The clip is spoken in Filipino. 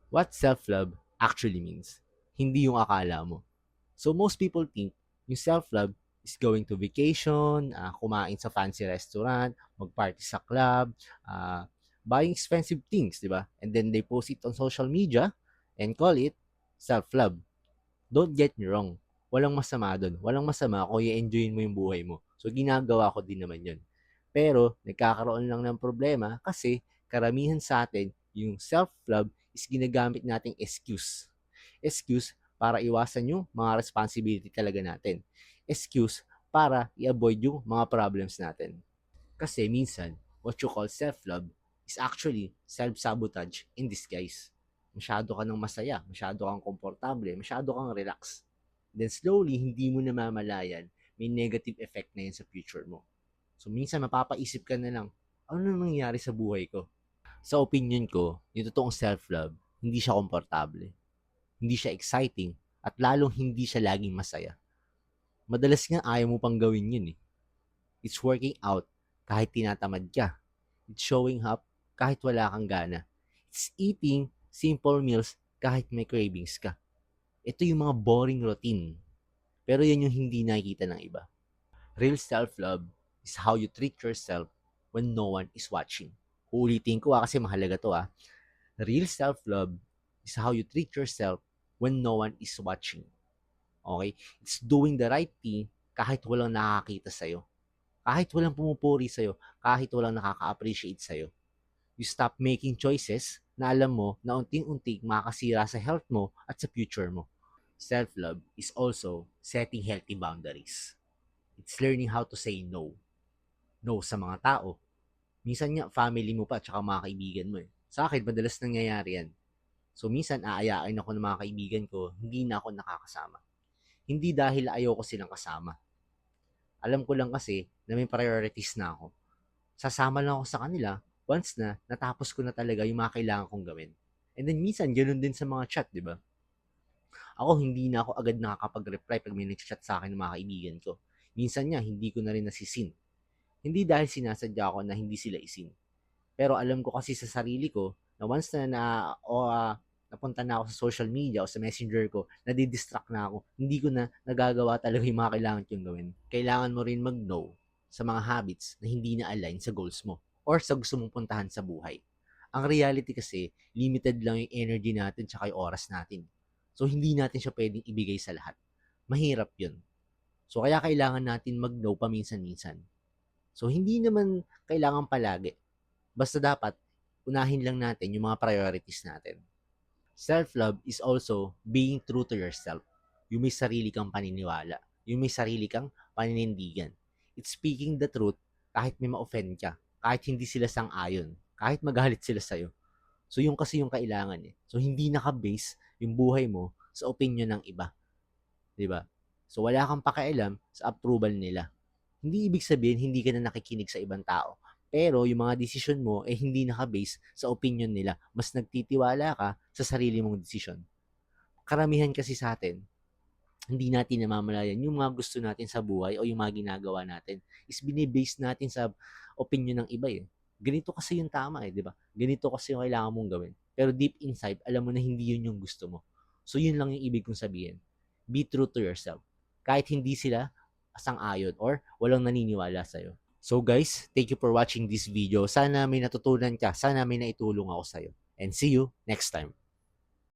what self-love actually means. Hindi yung akala mo. So most people think yung self-love is going to vacation, kumain sa fancy restaurant, mag-party sa club, buying expensive things, di ba? And then they post it on social media and call it self-love. Don't get me wrong. Walang masama doon. Walang masama kung i-enjoyin mo yung buhay mo. So ginagawa ko din naman yun. Pero nagkakaroon lang ng problema kasi karamihan sa atin, yung self-love is ginagamit nating excuse. Excuse para iwasan yung mga responsibility talaga natin. Excuse para i-avoid yung mga problems natin. Kasi minsan, what you call self-love is actually self-sabotage in disguise. Masyado ka ng masaya, masyado kang komportable, masyado kang relax. Then slowly, hindi mo namamalayan, may negative effect na yun sa future mo. So minsan mapapaisip ka na lang, ano na nangyayari sa buhay ko? Sa opinion ko, yung totoong self-love, hindi siya komportable, hindi siya exciting, at lalong hindi siya laging masaya. Madalas nga ayaw mo pang gawin yun eh. It's working out kahit tinatamad ka. It's showing up kahit wala kang gana. It's eating simple meals kahit may cravings ka. Ito yung mga boring routine. Pero yan yung hindi nakikita ng iba. Real self-love is how you treat yourself when no one is watching. Uulitin ko kasi mahalaga to. Real self-love is how you treat yourself when no one is watching. Okay? It's doing the right thing kahit walang nakakita sa'yo. Kahit walang pumupuri sa'yo. Kahit walang nakaka-appreciate sa'yo. You stop making choices na alam mo na unting-unting makakasira sa health mo at sa future mo. Self-love is also setting healthy boundaries. It's learning how to say no. No sa mga tao. Minsan nga, family mo pa at saka mga kaibigan mo eh. Sa akin, madalas nangyayari yan. So minsan, aayain ako ng mga kaibigan ko, hindi na ako nakakasama. Hindi dahil ayaw ko silang kasama. Alam ko lang kasi na may priorities na ako. Sasama lang ako sa kanila once na natapos ko na talaga yung mga kailangan kong gawin. And then minsan, ganun din sa mga chat, di ba? Ako, hindi na ako agad nakakapag-reply pag may nag-chat sa akin ng mga kaibigan ko. Minsan nga, hindi ko na rin nasisin. Hindi dahil sinasadya ko na hindi sila isin. Pero alam ko kasi sa sarili ko na once napunta na ako sa social media o sa messenger ko, nadidistract na ako. Hindi ko na nagagawa talaga yung mga kailangan kong gawin. Kailangan mo rin mag-know sa mga habits na hindi na align sa goals mo or sa gusto mong puntahan sa buhay. Ang reality kasi, limited lang yung energy natin tsaka yung oras natin. So, hindi natin siya pwedeng ibigay sa lahat. Mahirap yun. So, kaya kailangan natin mag-know paminsan-minsan. So, hindi naman kailangan palagi. Basta dapat, unahin lang natin yung mga priorities natin. Self-love is also being true to yourself. Yung may sarili kang paniniwala. Yung may sarili kang paninindigan. It's speaking the truth kahit may ma-offend ka. Kahit hindi sila sang-ayon. Kahit magalit sila sa'yo. So, yung kasi yung kailangan eh. So, hindi naka-base yung buhay mo sa opinion ng iba. 'Di ba? So, wala kang pakialam sa approval nila. Hindi ibig sabihin hindi ka na nakikinig sa ibang tao. Pero yung mga desisyon mo eh hindi naka-base sa opinion nila. Mas nagtitiwala ka sa sarili mong desisyon. Karamihan kasi sa atin, hindi natin namamalayan yung mga gusto natin sa buhay o yung mga ginagawa natin is binibase natin sa opinion ng iba eh. Ganito kasi yung tama eh, di ba? Ganito kasi yung kailangan mong gawin. Pero deep inside, alam mo na hindi yun yung gusto mo. So yun lang yung ibig kong sabihin. Be true to yourself. Kahit hindi sila sang-ayon or walang naniniwala sa'yo. So guys, thank you for watching this video. Sana may natutunan ka. Sana may naitulong ako sa'yo. And see you next time.